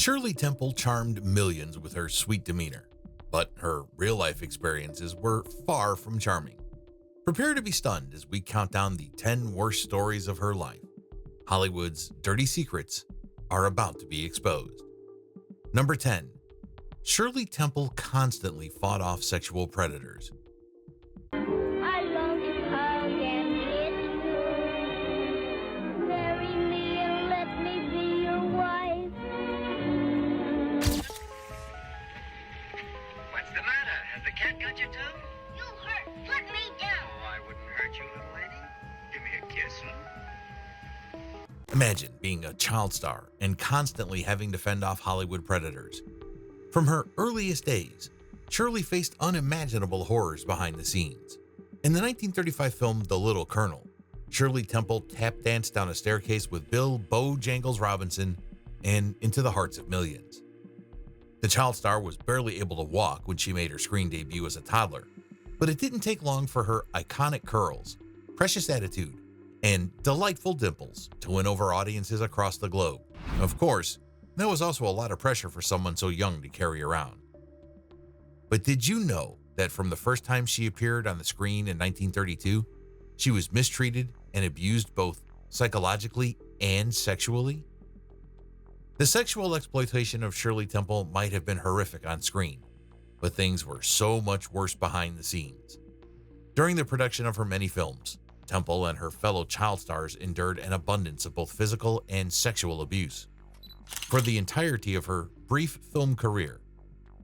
Shirley Temple charmed millions with her sweet demeanor, but her real-life experiences were far from charming. Prepare to be stunned as we count down the 10 worst stories of her life. Hollywood's dirty secrets are about to be exposed. Number 10. Shirley Temple constantly fought off sexual predators. I long to hug and kiss you. Marry me and let me be your wife. What's the matter? Has the cat got you too? You hurt. Put me down. Oh, I wouldn't hurt you, little lady. Give me a kiss, Imagine being a child star and constantly having to fend off Hollywood predators. From her earliest days, Shirley faced unimaginable horrors behind the scenes. In the 1935 film The Little Colonel, Shirley Temple tap danced down a staircase with Bill Bojangles Robinson and into the hearts of millions. The child star was barely able to walk when she made her screen debut as a toddler, but it didn't take long for her iconic curls, precious attitude, and delightful dimples to win over audiences across the globe. Of course, that was also a lot of pressure for someone so young to carry around. But did you know that from the first time she appeared on the screen in 1932, she was mistreated and abused both psychologically and sexually? The sexual exploitation of Shirley Temple might have been horrific on screen, but things were so much worse behind the scenes. During the production of her many films, Temple and her fellow child stars endured an abundance of both physical and sexual abuse. For the entirety of her brief film career,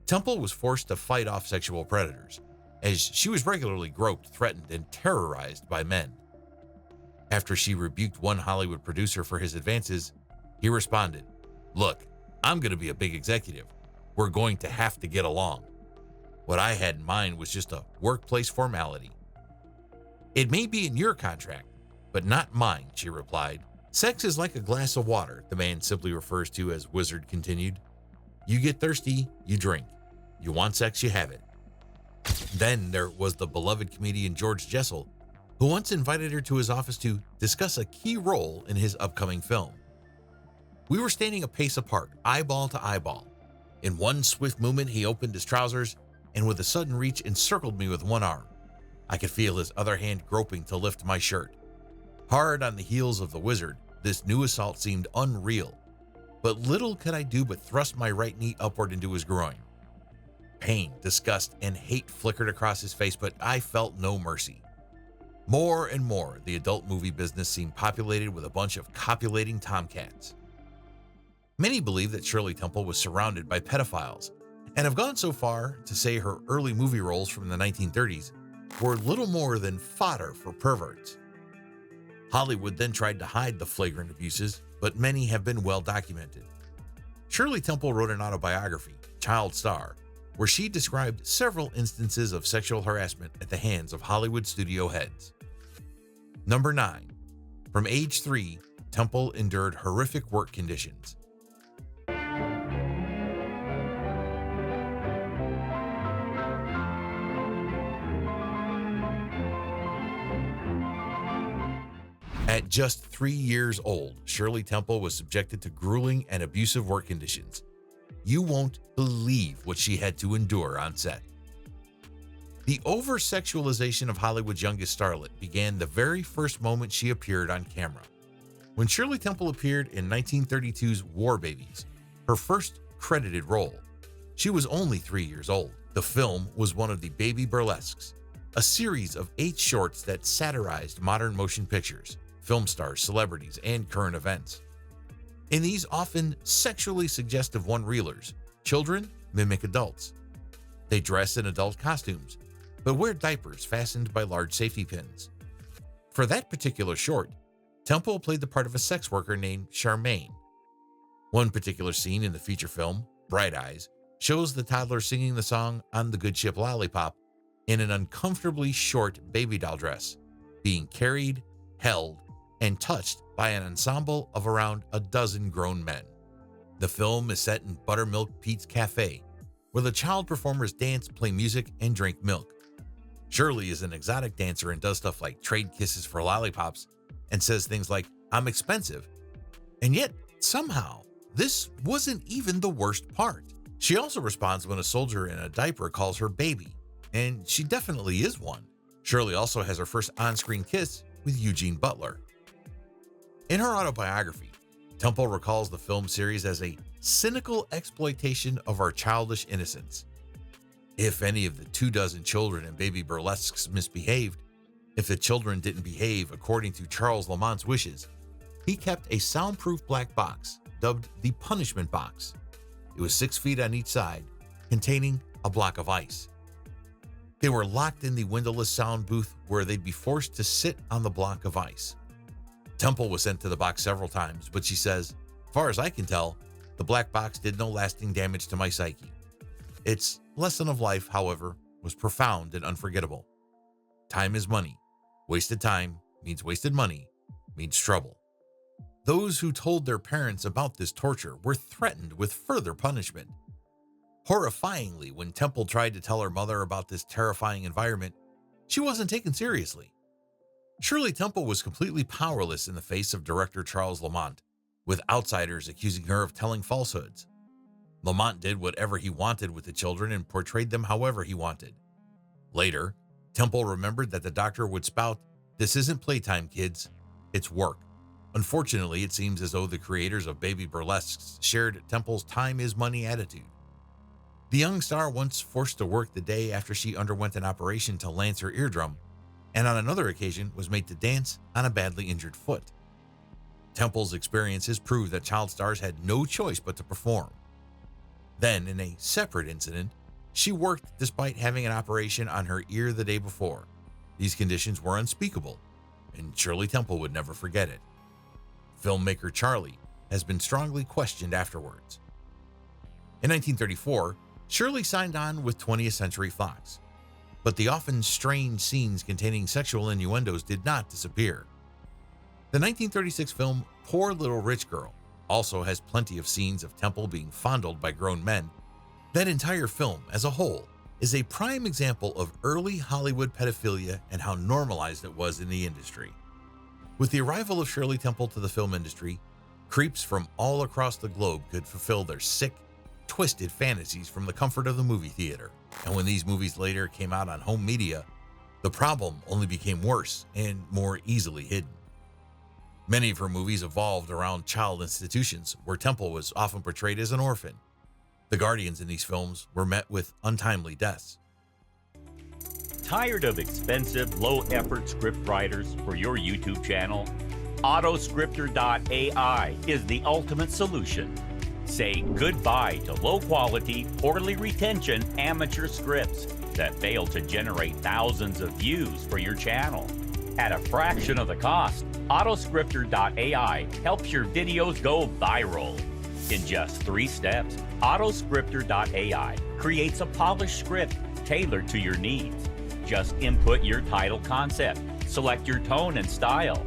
Temple was forced to fight off sexual predators, as she was regularly groped, threatened, and terrorized by men. After she rebuked one Hollywood producer for his advances, he responded, "Look, I'm going to be a big executive. We're going to have to get along. What I had in mind was just a workplace formality." "It may be in your contract, but not mine," she replied. "Sex is like a glass of water," the man simply refers to as Wizard continued. "You get thirsty, you drink. You want sex, you have it." Then there was the beloved comedian George Jessel, who once invited her to his office to discuss a key role in his upcoming film. "We were standing a pace apart, eyeball to eyeball. In one swift movement, he opened his trousers and with a sudden reach encircled me with one arm. I could feel his other hand groping to lift my shirt. Hard on the heels of the Wizard, this new assault seemed unreal, but little could I do but thrust my right knee upward into his groin. Pain, disgust, and hate flickered across his face, but I felt no mercy. More and more, the adult movie business seemed populated with a bunch of copulating tomcats. Many believe that Shirley Temple was surrounded by pedophiles, and have gone so far to say her early movie roles from the 1930s were little more than fodder for perverts. Hollywood then tried to hide the flagrant abuses, but many have been well documented. Shirley Temple wrote an autobiography, Child Star, where she described several instances of sexual harassment at the hands of Hollywood studio heads. Number 9. From age 3, Temple endured horrific work conditions. At just 3 years old, Shirley Temple was subjected to grueling and abusive work conditions. You won't believe what she had to endure on set. The over-sexualization of Hollywood's youngest starlet began the very first moment she appeared on camera. When Shirley Temple appeared in 1932's War Babies, her first credited role, she was only 3 years old. The film was one of the Baby Burlesques, a series of 8 shorts that satirized modern motion pictures, film stars, celebrities, and current events. In these often sexually suggestive one-reelers, children mimic adults. They dress in adult costumes, but wear diapers fastened by large safety pins. For that particular short, Temple played the part of a sex worker named Charmaine. One particular scene in the feature film, Bright Eyes, shows the toddler singing the song On the Good Ship Lollipop in an uncomfortably short baby doll dress, being carried, held, and touched by an ensemble of around a dozen grown men. The film is set in Buttermilk Pete's Cafe, where the child performers dance, play music, and drink milk. Shirley is an exotic dancer and does stuff like trade kisses for lollipops and says things like, "I'm expensive." And yet, somehow, this wasn't even the worst part. She also responds when a soldier in a diaper calls her baby, and she definitely is one. Shirley also has her first on-screen kiss with Eugene Butler. In her autobiography, Temple recalls the film series as a cynical exploitation of our childish innocence. If any of the 24 children in Baby Burlesques misbehaved, if the children didn't behave according to Charles Lamont's wishes, he kept a soundproof black box dubbed the punishment box. It was 6 feet on each side, containing a block of ice. They were locked in the windowless sound booth where they'd be forced to sit on the block of ice. Temple was sent to the box several times, but she says, as far as I can tell, the black box did no lasting damage to my psyche. Its lesson of life, however, was profound and unforgettable. Time is money. Wasted time means wasted money, means trouble. Those who told their parents about this torture were threatened with further punishment. Horrifyingly, when Temple tried to tell her mother about this terrifying environment, she wasn't taken seriously. Shirley Temple was completely powerless in the face of director Charles Lamont, with outsiders accusing her of telling falsehoods. Lamont did whatever he wanted with the children and portrayed them however he wanted. Later, Temple remembered that the doctor would spout, "This isn't playtime, kids. It's work." Unfortunately, it seems as though the creators of Baby Burlesques shared Temple's time is money attitude. The young star once forced to work the day after she underwent an operation to lance her eardrum, and on another occasion was made to dance on a badly injured foot. Temple's experiences prove that child stars had no choice but to perform. Then, in a separate incident, she worked despite having an operation on her ear the day before. These conditions were unspeakable, and Shirley Temple would never forget it. Filmmaker Charlie has been strongly questioned afterwards. In 1934, Shirley signed on with 20th Century Fox, but the often strange scenes containing sexual innuendos did not disappear. The 1936 film Poor Little Rich Girl also has plenty of scenes of Temple being fondled by grown men. That entire film, as a whole, is a prime example of early Hollywood pedophilia and how normalized it was in the industry. With the arrival of Shirley Temple to the film industry, creeps from all across the globe could fulfill their sick, twisted fantasies from the comfort of the movie theater. And when these movies later came out on home media, the problem only became worse and more easily hidden. Many of her movies evolved around child institutions, where Temple was often portrayed as an orphan. The guardians in these films were met with untimely deaths. Tired of expensive, low-effort script writers for your YouTube channel? Autoscripter.ai is the ultimate solution. Say goodbye to low-quality, poorly retention amateur scripts that fail to generate thousands of views for your channel. At a fraction of the cost, Autoscripter.ai helps your videos go viral. In just 3 steps, Autoscripter.ai creates a polished script tailored to your needs. Just input your title concept, select your tone and style.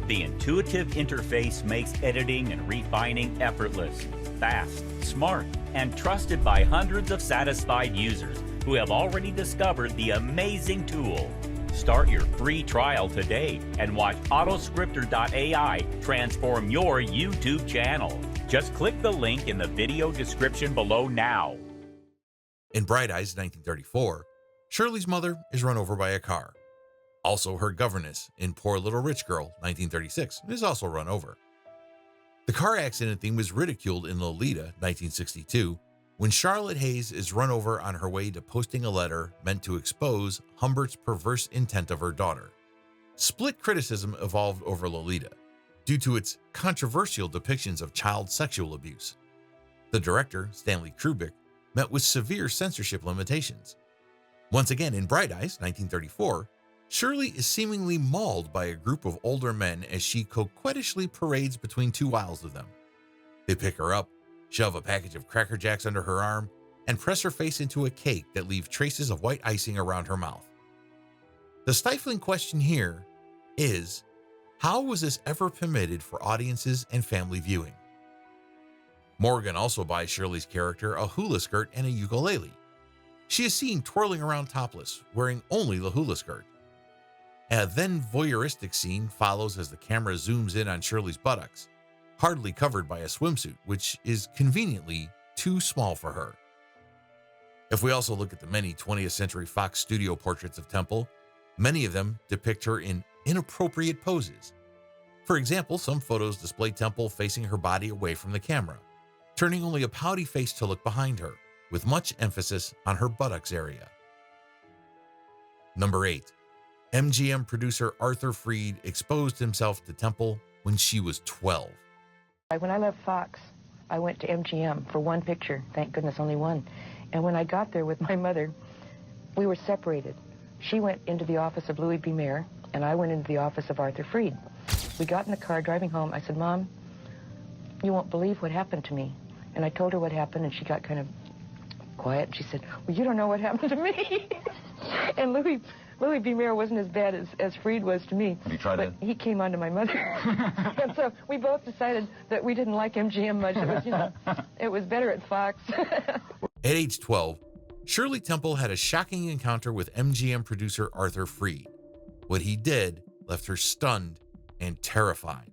The intuitive interface makes editing and refining effortless, fast, smart, and trusted by hundreds of satisfied users who have already discovered the amazing tool. Start your free trial today and watch Autoscripter.ai transform your YouTube channel. Just click the link in the video description below now. In Bright Eyes, 1934, Shirley's mother is run over by a car. Also, her governess in Poor Little Rich Girl, 1936, is also run over. The car accident theme was ridiculed in Lolita, 1962, when Charlotte Hayes is run over on her way to posting a letter meant to expose Humbert's perverse intent of her daughter. Split criticism evolved over Lolita due to its controversial depictions of child sexual abuse. The director, Stanley Kubrick, met with severe censorship limitations. Once again, in Bright Eyes, 1934, Shirley is seemingly mauled by a group of older men as she coquettishly parades between 2 aisles of them. They pick her up, shove a package of Cracker Jacks under her arm, and press her face into a cake that leaves traces of white icing around her mouth. The stifling question here is, how was this ever permitted for audiences and family viewing? Morgan also buys Shirley's character a hula skirt and a ukulele. She is seen twirling around topless, wearing only the hula skirt. A then voyeuristic scene follows as the camera zooms in on Shirley's buttocks. hardly covered by a swimsuit, which is conveniently too small for her. If we also look at the many 20th Century Fox studio portraits of Temple, many of them depict her in inappropriate poses. For example, some photos display Temple facing her body away from the camera, turning only a pouty face to look behind her, with much emphasis on her buttocks area. Number 8. MGM producer Arthur Freed exposed himself to Temple when she was 12. When I left Fox, I went to MGM for one picture, thank goodness, only one. And when I got there with my mother, we were separated. She went into the office of Louis B. Mayer, and I went into the office of Arthur Freed. We got in the car driving home. I said, "Mom, you won't believe what happened to me." And I told her what happened, and she got kind of quiet. She said, "Well, you don't know what happened to me." And Louis B. Mayer wasn't as bad as Freed was to me. You tried but he came on to my mother. And so we both decided that we didn't like MGM much. It was, it was better at Fox. At age 12, Shirley Temple had a shocking encounter with MGM producer Arthur Freed. What he did left her stunned and terrified.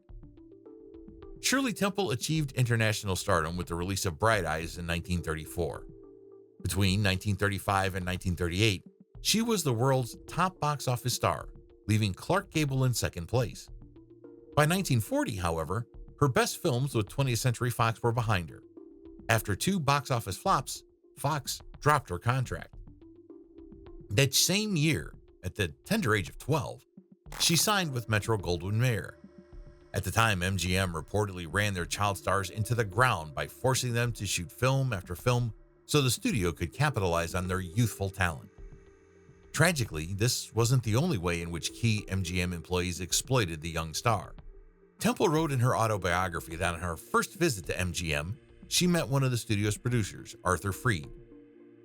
Shirley Temple achieved international stardom with the release of Bright Eyes in 1934. Between 1935 and 1938, she was the world's top box office star, leaving Clark Gable in second place. By 1940, however, her best films with 20th Century Fox were behind her. After 2 box office flops, Fox dropped her contract. That same year, at the tender age of 12, she signed with Metro-Goldwyn-Mayer. At the time, MGM reportedly ran their child stars into the ground by forcing them to shoot film after film so the studio could capitalize on their youthful talent. Tragically, this wasn't the only way in which key MGM employees exploited the young star. Temple wrote in her autobiography that on her first visit to MGM, she met one of the studio's producers, Arthur Freed.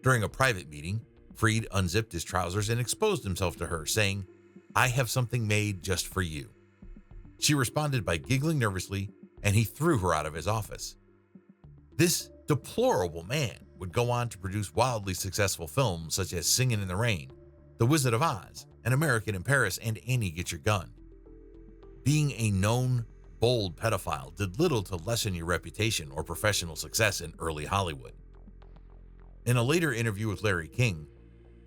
During a private meeting, Freed unzipped his trousers and exposed himself to her, saying, "I have something made just for you." She responded by giggling nervously, and he threw her out of his office. This deplorable man would go on to produce wildly successful films such as Singin' in the Rain, The Wizard of Oz, An American in Paris, and Annie Get Your Gun. Being a known, bold pedophile did little to lessen your reputation or professional success in early Hollywood. In a later interview with Larry King,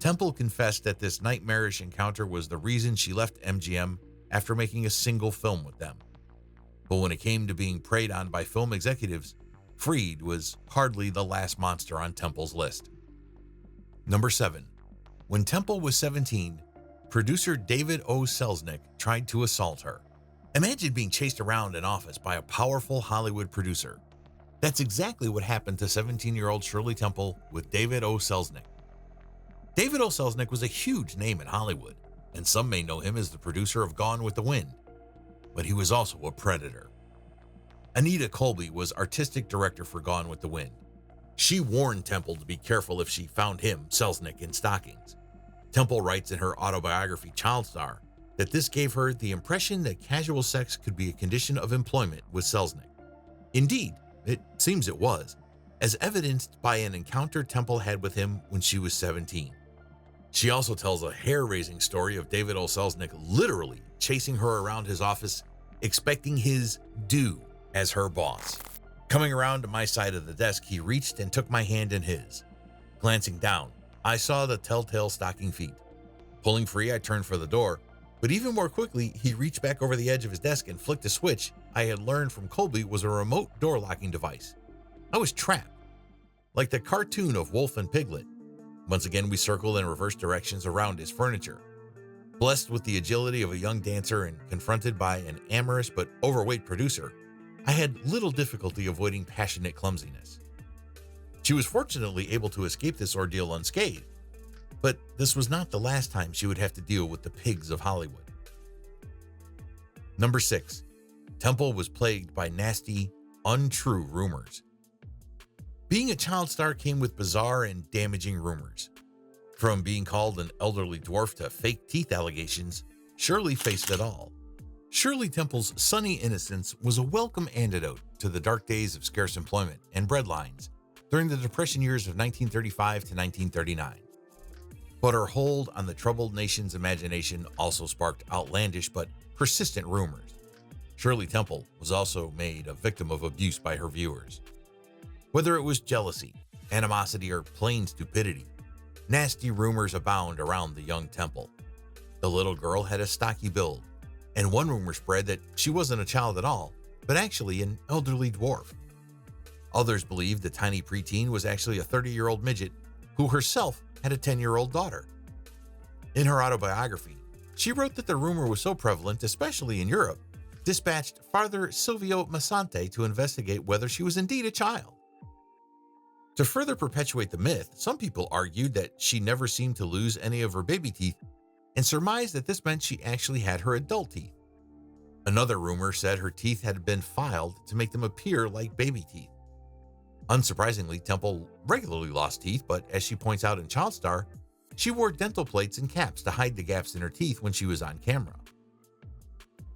Temple confessed that this nightmarish encounter was the reason she left MGM after making a single film with them. But when it came to being preyed on by film executives, Freed was hardly the last monster on Temple's list. Number 7. When Temple was 17, producer David O. Selznick tried to assault her. Imagine being chased around an office by a powerful Hollywood producer. That's exactly what happened to 17-year-old Shirley Temple with David O. Selznick. David O. Selznick was a huge name in Hollywood, and some may know him as the producer of Gone with the Wind, but he was also a predator. Anita Colby was artistic director for Gone with the Wind. She warned Temple to be careful if she found him, Selznick, in stockings. Temple writes in her autobiography, Child Star, that this gave her the impression that casual sex could be a condition of employment with Selznick. Indeed, it seems it was, as evidenced by an encounter Temple had with him when she was 17. She also tells a hair-raising story of David O. Selznick literally chasing her around his office, expecting his due as her boss. Coming around to my side of the desk, he reached and took my hand in his. Glancing down, I saw the telltale stocking feet. Pulling free, I turned for the door, but even more quickly, he reached back over the edge of his desk and flicked a switch I had learned from Colby was a remote door locking device. I was trapped. Like the cartoon of Wolf and Piglet. Once again, we circled in reverse directions around his furniture. Blessed with the agility of a young dancer and confronted by an amorous but overweight producer, I had little difficulty avoiding passionate clumsiness. She was fortunately able to escape this ordeal unscathed, but this was not the last time she would have to deal with the pigs of Hollywood. Number 6. Temple was plagued by nasty, untrue rumors. Being a child star came with bizarre and damaging rumors. From being called an elderly dwarf to fake teeth allegations, Shirley faced it all. Shirley Temple's sunny innocence was a welcome antidote to the dark days of scarce employment and breadlines during the Depression years of 1935 to 1939. But her hold on the troubled nation's imagination also sparked outlandish but persistent rumors. Shirley Temple was also made a victim of abuse by her viewers. Whether it was jealousy, animosity, or plain stupidity, nasty rumors abound around the young Temple. The little girl had a stocky build, and one rumor spread that she wasn't a child at all, but actually an elderly dwarf. Others believed the tiny preteen was actually a 30-year-old midget who herself had a 10-year-old daughter. In her autobiography, she wrote that the rumor was so prevalent, especially in Europe, dispatched Father Silvio Massante to investigate whether she was indeed a child. To further perpetuate the myth, some people argued that she never seemed to lose any of her baby teeth and surmised that this meant she actually had her adult teeth. Another rumor said her teeth had been filed to make them appear like baby teeth. Unsurprisingly, Temple regularly lost teeth, but as she points out in Child Star, she wore dental plates and caps to hide the gaps in her teeth when she was on camera.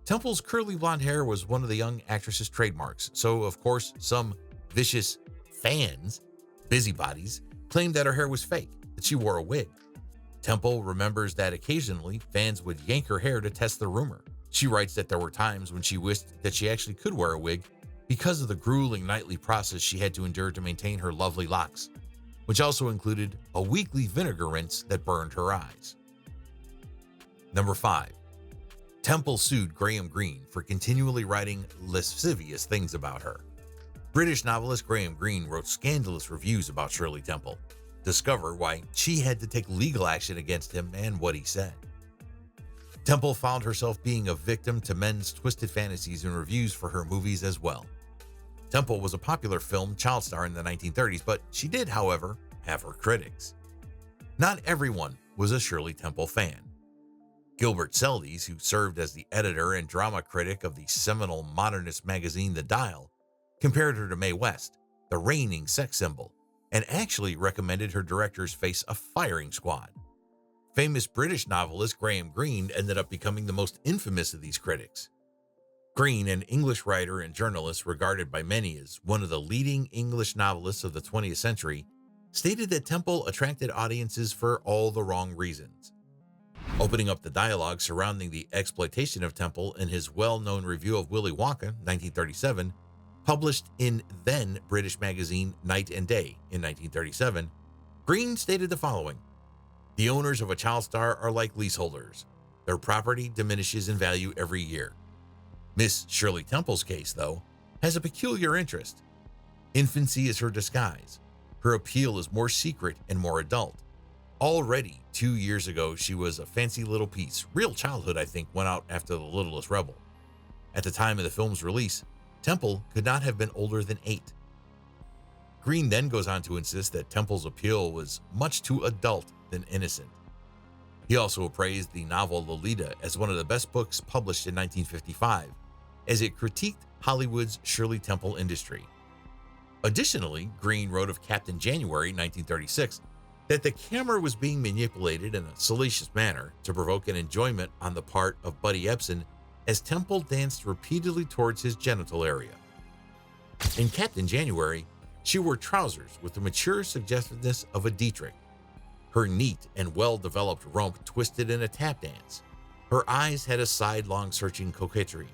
Temple's curly blonde hair was one of the young actress's trademarks, so of course some vicious fans, busybodies, claimed that her hair was fake, that she wore a wig. Temple remembers that occasionally fans would yank her hair to test the rumor. She writes that there were times when she wished that she actually could wear a wig because of the grueling nightly process she had to endure to maintain her lovely locks, which also included a weekly vinegar rinse that burned her eyes. Number 5. Temple sued Graham Greene for continually writing lascivious things about her. British novelist Graham Greene wrote scandalous reviews about Shirley Temple. Discover why she had to take legal action against him and what he said. Temple found herself being a victim to men's twisted fantasies and reviews for her movies as well. Temple was a popular film child star in the 1930s, but she did, however, have her critics. Not everyone was a Shirley Temple fan. Gilbert Seldes, who served as the editor and drama critic of the seminal modernist magazine The Dial, compared her to Mae West, the reigning sex symbol, and actually recommended her directors face a firing squad. Famous British novelist Graham Greene ended up becoming the most infamous of these critics. Greene, an English writer and journalist regarded by many as one of the leading English novelists of the 20th century, stated that Temple attracted audiences for all the wrong reasons. Opening up the dialogue surrounding the exploitation of Temple in his well-known review of Willy Wonka, 1937, published in then British magazine Night and Day in 1937, Greene stated the following: "The owners of a child star are like leaseholders. Their property diminishes in value every year. Miss Shirley Temple's case, though, has a peculiar interest. Infancy is her disguise. Her appeal is more secret and more adult. Already 2 years ago, she was a fancy little piece. Real childhood, I think, went out after The Littlest Rebel. At the time of the film's release, Temple could not have been older than 8. Greene then goes on to insist that Temple's appeal was much too adult than innocent. He also appraised the novel Lolita as one of the best books published in 1955, as it critiqued Hollywood's Shirley Temple industry. Additionally, Greene wrote of Captain January 1936 that the camera was being manipulated in a salacious manner to provoke an enjoyment on the part of Buddy Ebsen as Temple danced repeatedly towards his genital area. In Captain January, she wore trousers with the mature suggestiveness of a Dietrich. Her neat and well-developed rump twisted in a tap dance. Her eyes had a sidelong searching coquetry.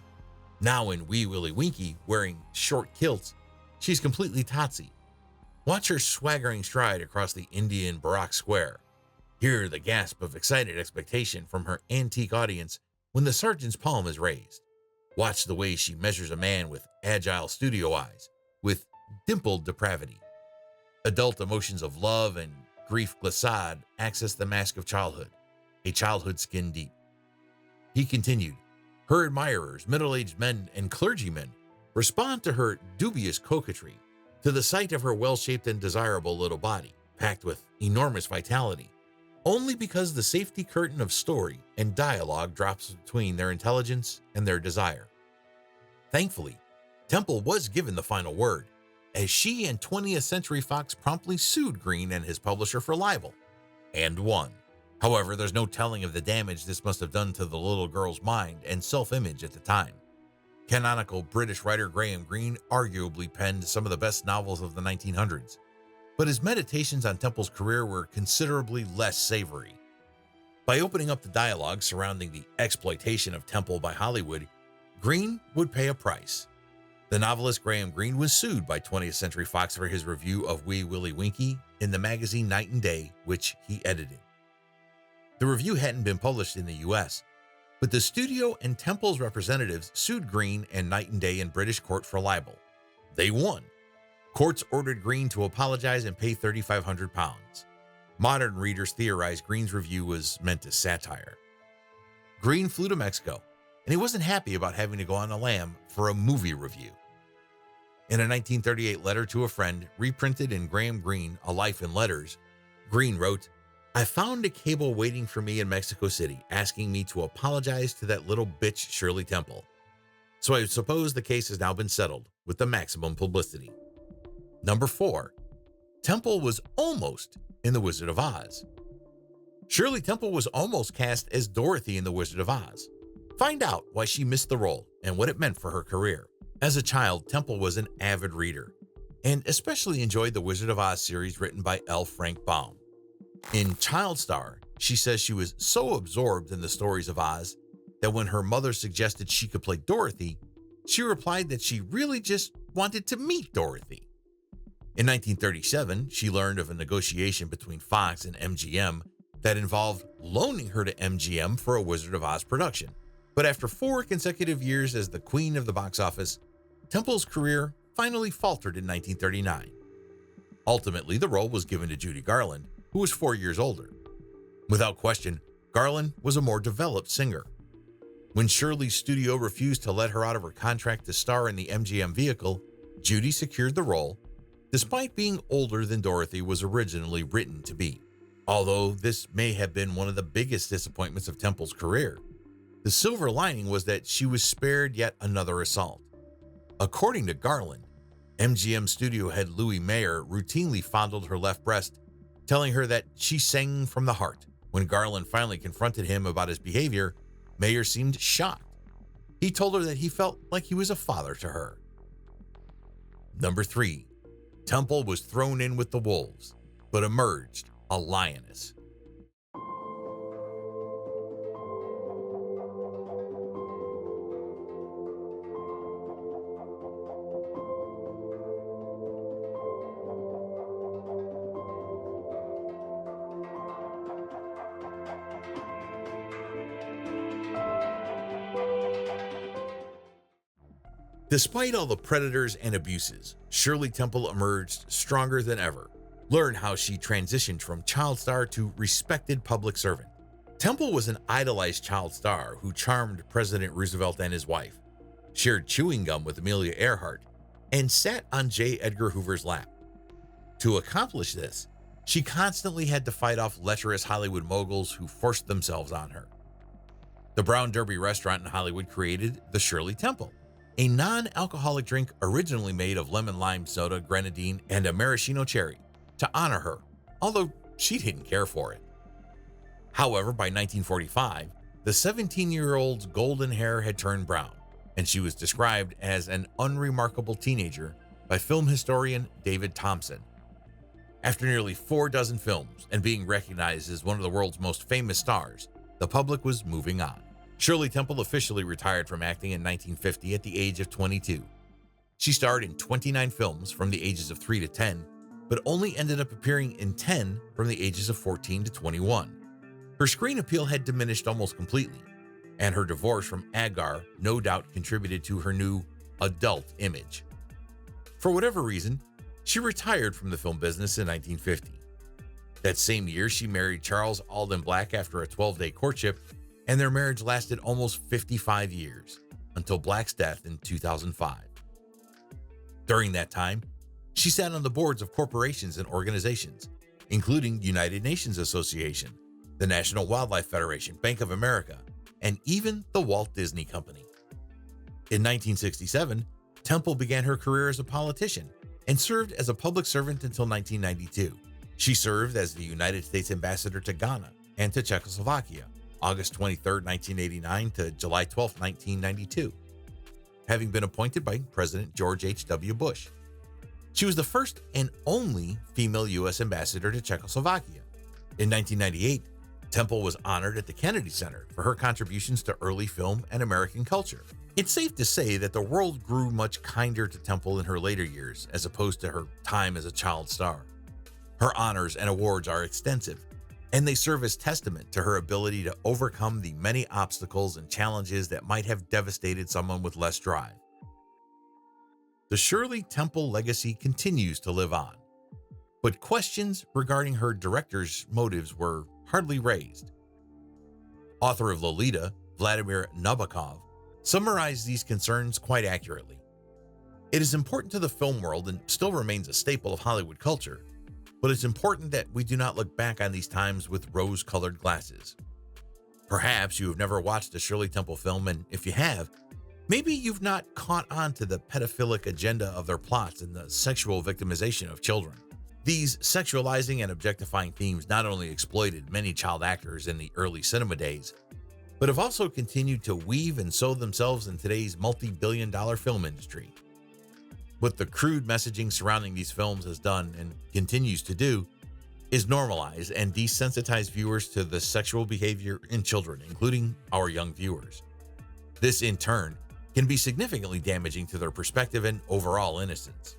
Now in Wee Willie Winky, wearing short kilts, she's completely Totsy. Watch her swaggering stride across the Indian Barak Square. Hear the gasp of excited expectation from her antique audience when the sergeant's palm is raised. Watch the way she measures a man with agile studio eyes, with dimpled depravity. Adult emotions of love and grief glissade access the mask of childhood, a childhood skin deep. He continued, her admirers, middle-aged men and clergymen, respond to her dubious coquetry, to the sight of her well-shaped and desirable little body, packed with enormous vitality, only because the safety curtain of story and dialogue drops between their intelligence and their desire. Thankfully, Temple was given the final word, as she and 20th Century Fox promptly sued Greene and his publisher for libel, and won. However, there's no telling of the damage this must have done to the little girl's mind and self-image at the time. Canonical British writer Graham Greene arguably penned some of the best novels of the 1900s, but his meditations on Temple's career were considerably less savory. By opening up the dialogue surrounding the exploitation of Temple by Hollywood, Greene would pay a price. The novelist Graham Greene was sued by 20th Century Fox for his review of Wee Willie Winkie in the magazine Night and Day, which he edited. The review hadn't been published in the US, but the studio and Temple's representatives sued Greene and Night and Day in British court for libel. They won. Courts ordered Greene to apologize and pay £3,500. Modern readers theorized Greene's review was meant as satire. Greene flew to Mexico, and he wasn't happy about having to go on a lam for a movie review. In a 1938 letter to a friend, reprinted in Graham Greene, A Life in Letters, Greene wrote, "I found a cable waiting for me in Mexico City asking me to apologize to that little bitch Shirley Temple. So I suppose the case has now been settled with the maximum publicity." Number 4. Temple was almost in The Wizard of Oz. Shirley Temple was almost cast as Dorothy in The Wizard of Oz. Find out why she missed the role and what it meant for her career. As a child, Temple was an avid reader, and especially enjoyed the Wizard of Oz series written by L. Frank Baum. In Child Star, she says she was so absorbed in the stories of Oz that when her mother suggested she could play Dorothy, she replied that she really just wanted to meet Dorothy. In 1937, she learned of a negotiation between Fox and MGM that involved loaning her to MGM for a Wizard of Oz production. But after 4 consecutive years as the queen of the box office, Temple's career finally faltered in 1939. Ultimately, the role was given to Judy Garland, who was 4 years older. Without question, Garland was a more developed singer. When Shirley's studio refused to let her out of her contract to star in the MGM vehicle, Judy secured the role, despite being older than Dorothy was originally written to be. Although this may have been one of the biggest disappointments of Temple's career, the silver lining was that she was spared yet another assault. According to Garland, MGM studio head Louis Mayer routinely fondled her left breast, telling her that she sang from the heart. When Garland finally confronted him about his behavior, Mayer seemed shocked. He told her that he felt like he was a father to her. Number 3. Temple was thrown in with the wolves, but emerged a lioness. Despite all the predators and abuses, Shirley Temple emerged stronger than ever. Learn how she transitioned from child star to respected public servant. Temple was an idolized child star who charmed President Roosevelt and his wife, shared chewing gum with Amelia Earhart, and sat on J. Edgar Hoover's lap. To accomplish this, she constantly had to fight off lecherous Hollywood moguls who forced themselves on her. The Brown Derby restaurant in Hollywood created the Shirley Temple, a non-alcoholic drink originally made of lemon lime soda, grenadine, and a maraschino cherry, to honor her, although she didn't care for it. However, by 1945, the 17-year-old's golden hair had turned brown, and she was described as an unremarkable teenager by film historian David Thompson. After nearly 4 dozen films and being recognized as one of the world's most famous stars, the public was moving on. Shirley Temple officially retired from acting in 1950 at the age of 22. She starred in 29 films from the ages of 3 to 10, but only ended up appearing in 10 from the ages of 14 to 21. Her screen appeal had diminished almost completely, and her divorce from Agar no doubt contributed to her new adult image. For whatever reason, she retired from the film business in 1950. That same year, she married Charles Alden Black after a 12-day courtship, and their marriage lasted almost 55 years, until Black's death in 2005. During that time, she sat on the boards of corporations and organizations, including United Nations Association, the National Wildlife Federation, Bank of America, and even the Walt Disney Company. In 1967, Temple began her career as a politician and served as a public servant until 1992. She served as the United States Ambassador to Ghana and to Czechoslovakia, August 23, 1989 to July 12, 1992, having been appointed by President George H.W. Bush. She was the first and only female U.S. ambassador to Czechoslovakia. In 1998, Temple was honored at the Kennedy Center for her contributions to early film and American culture. It's safe to say that the world grew much kinder to Temple in her later years as opposed to her time as a child star. Her honors and awards are extensive, and they serve as testament to her ability to overcome the many obstacles and challenges that might have devastated someone with less drive. The Shirley Temple legacy continues to live on, but questions regarding her director's motives were hardly raised. Author of Lolita, Vladimir Nabokov, summarized these concerns quite accurately. It is important to the film world and still remains a staple of Hollywood culture, but it's important that we do not look back on these times with rose-colored glasses. Perhaps you have never watched a Shirley Temple film, and if you have, maybe you've not caught on to the pedophilic agenda of their plots and the sexual victimization of children. These sexualizing and objectifying themes not only exploited many child actors in the early cinema days, but have also continued to weave and sow themselves in today's multi-billion-dollar film industry. What the crude messaging surrounding these films has done and continues to do is normalize and desensitize viewers to the sexual behavior in children, including our young viewers. This, in turn, can be significantly damaging to their perspective and overall innocence.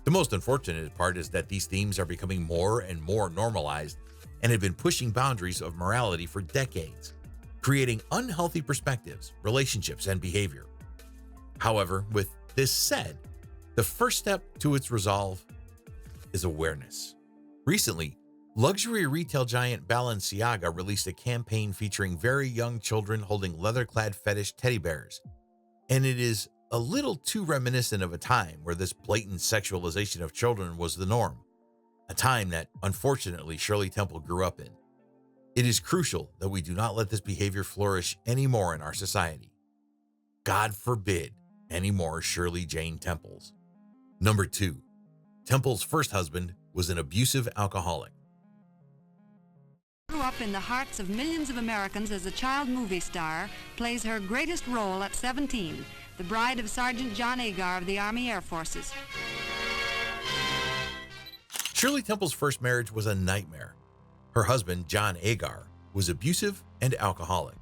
The most unfortunate part is that these themes are becoming more and more normalized and have been pushing boundaries of morality for decades, creating unhealthy perspectives, relationships, and behavior. However, with this said, the first step to its resolve is awareness. Recently, luxury retail giant Balenciaga released a campaign featuring very young children holding leather-clad fetish teddy bears, and it is a little too reminiscent of a time where this blatant sexualization of children was the norm, a time that, unfortunately, Shirley Temple grew up in. It is crucial that we do not let this behavior flourish anymore in our society. God forbid any more Shirley Jane Temples. Number 2. Temple's first husband was an abusive alcoholic. Grew up in the hearts of millions of Americans as a child movie star, plays her greatest role at 17, the bride of Sergeant John Agar of the Army Air Forces. Shirley Temple's first marriage was a nightmare. Her husband, John Agar, was abusive and alcoholic.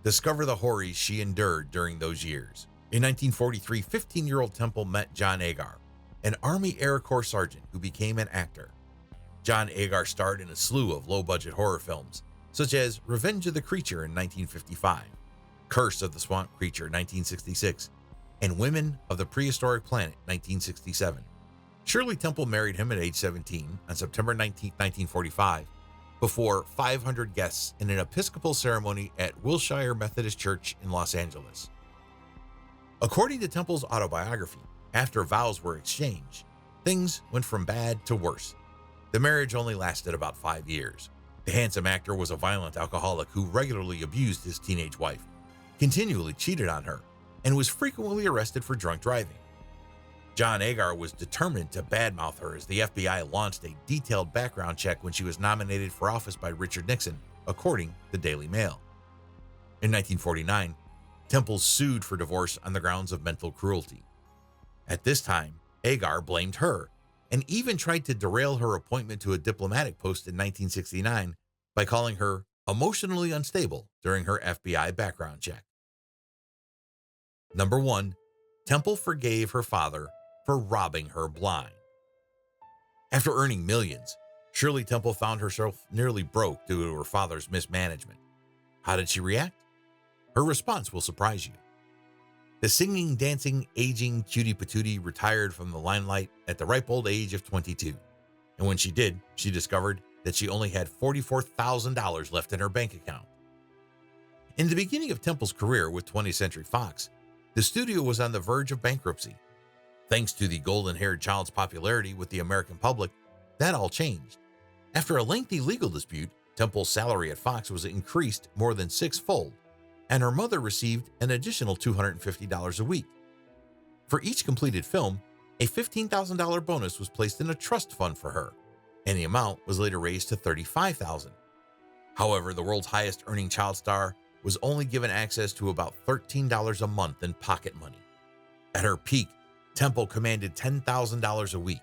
Discover the horrors she endured during those years. In 1943, 15-year-old Temple met John Agar, an Army Air Corps sergeant who became an actor. John Agar starred in a slew of low-budget horror films, such as Revenge of the Creature in 1955, Curse of the Swamp Creature 1966, and Women of the Prehistoric Planet 1967. Shirley Temple married him at age 17 on September 19, 1945, before 500 guests in an Episcopal ceremony at Wilshire Methodist Church in Los Angeles. According to Temple's autobiography, after vows were exchanged, things went from bad to worse. The marriage only lasted about 5 years. The handsome actor was a violent alcoholic who regularly abused his teenage wife, continually cheated on her, and was frequently arrested for drunk driving. John Agar was determined to badmouth her as the FBI launched a detailed background check when she was nominated for office by Richard Nixon, according to Daily Mail. In 1949, Temple sued for divorce on the grounds of mental cruelty. At this time, Agar blamed her and even tried to derail her appointment to a diplomatic post in 1969 by calling her emotionally unstable during her FBI background check. Number 1, Temple forgave her father for robbing her blind. After earning millions, Shirley Temple found herself nearly broke due to her father's mismanagement. How did she react? Her response will surprise you. The singing, dancing, aging cutie patootie retired from the limelight at the ripe old age of 22. And when she did, she discovered that she only had $44,000 left in her bank account. In the beginning of Temple's career with 20th Century Fox, the studio was on the verge of bankruptcy. Thanks to the golden-haired child's popularity with the American public, that all changed. After a lengthy legal dispute, Temple's salary at Fox was increased more than sixfold, and her mother received an additional $250 a week. For each completed film, a $15,000 bonus was placed in a trust fund for her, and the amount was later raised to $35,000. However, the world's highest earning child star was only given access to about $13 a month in pocket money. At her peak, Temple commanded $10,000 a week.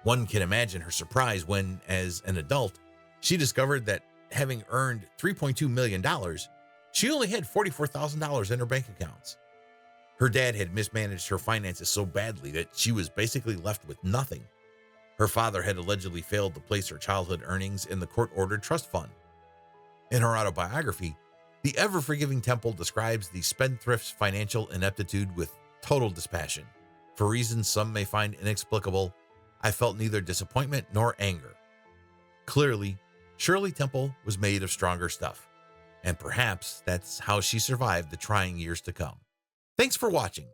One can imagine her surprise when, as an adult, she discovered that having earned $3.2 million, she only had $44,000 in her bank accounts. Her dad had mismanaged her finances so badly that she was basically left with nothing. Her father had allegedly failed to place her childhood earnings in the court-ordered trust fund. In her autobiography, the ever-forgiving Temple describes the spendthrift's financial ineptitude with total dispassion. For reasons some may find inexplicable, I felt neither disappointment nor anger. Clearly, Shirley Temple was made of stronger stuff, and perhaps that's how she survived the trying years to come. Thanks for watching.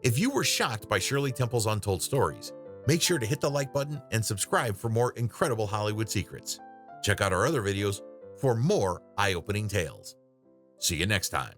If you were shocked by Shirley Temple's untold stories, make sure to hit the like button and subscribe for more incredible Hollywood secrets. Check out our other videos for more eye-opening tales. See you next time.